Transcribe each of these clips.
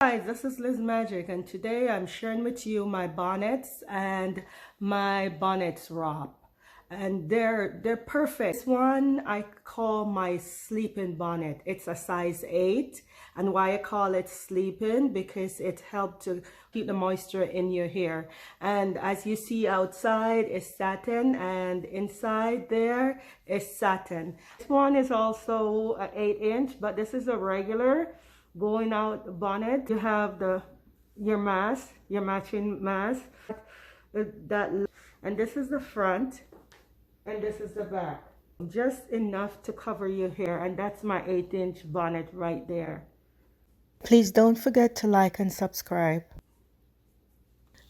Guys, this is Liz Magic, and today I'm sharing with you my bonnets and my bonnets wrap, and they're perfect. This one I call my sleeping bonnet. It's a size 8, and why I call it sleeping, because it helps to keep the moisture in your hair. And as you see, outside is satin and inside there is satin. This one is also an 8-inch, but this is a regular going out bonnet. You have your mask, your matching mask, and this is the front and this is the back, just enough to cover your hair. And that's my 8-inch bonnet right there. Please don't forget to like and subscribe.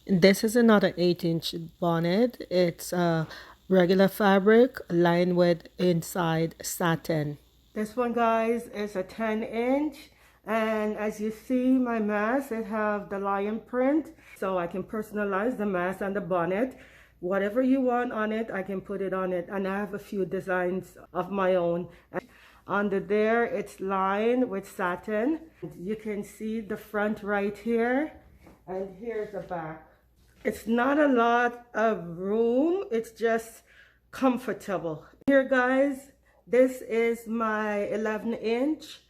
This is another 8-inch bonnet. It's a regular fabric lined with inside satin. This one, guys, is a 10-inch, and as you see, my mask, it have the lion print, so I can personalize the mask and the bonnet. Whatever you want on it, I can put it on it, and I have a few designs of my own. Under there, it's lined with satin. You can see the front right here, and here's the back. It's not a lot of room, it's just comfortable. Here, guys, this is my 11-inch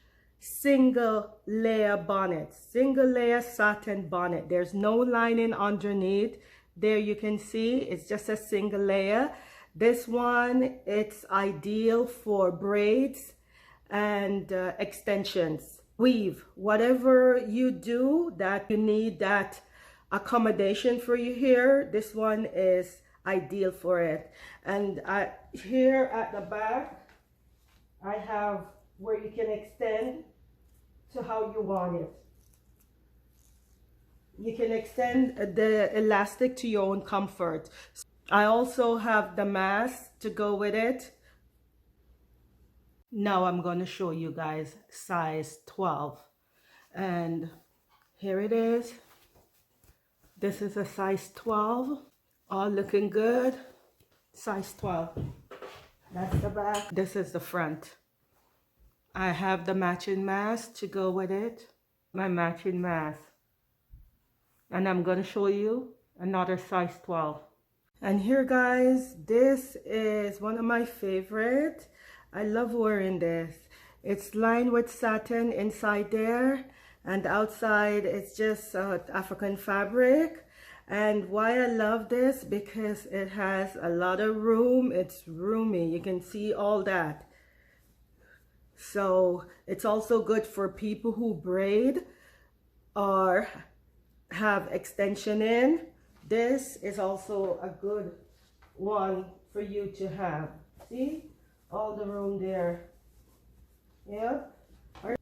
single layer bonnet, single layer satin bonnet. There's no lining underneath. There you can see it's just a single layer. This one, it's ideal for braids and extensions, weave, whatever you do that you need that accommodation for your hair. This one is ideal for it. And here at the back, I have where you can extend to how you want it. You can extend the elastic to your own comfort. I also have the mask to go with it. Now I'm going to show you guys size 12. And here it is. This is a size 12. All looking good. Size 12. That's the back. This is the front. I have the matching mask to go with it. My matching mask. And I'm going to show you another size 12. And here, guys, this is one of my favorite. I love wearing this. It's lined with satin inside there, and outside it's just African fabric. And why I love this, because it has a lot of room. It's roomy. You can see all that. So it's also good for people who braid or have extension in. This is also a good one for you to have. See all the room there. Yeah.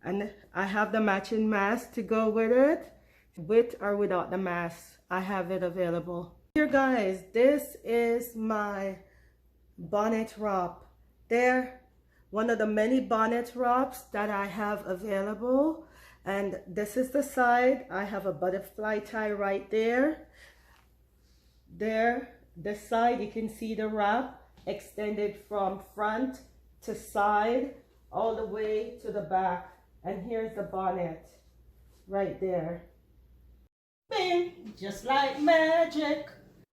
And I have the matching mask to go with it, with or without the mask. I have it available. Here, guys, this is my bonnet wrap. There, one of the many bonnet wraps that I have available. And this is the side. I have a butterfly tie right there. There, the side, you can see the wrap extended from front to side all the way to the back. And here's the bonnet right there. Bing, just like magic.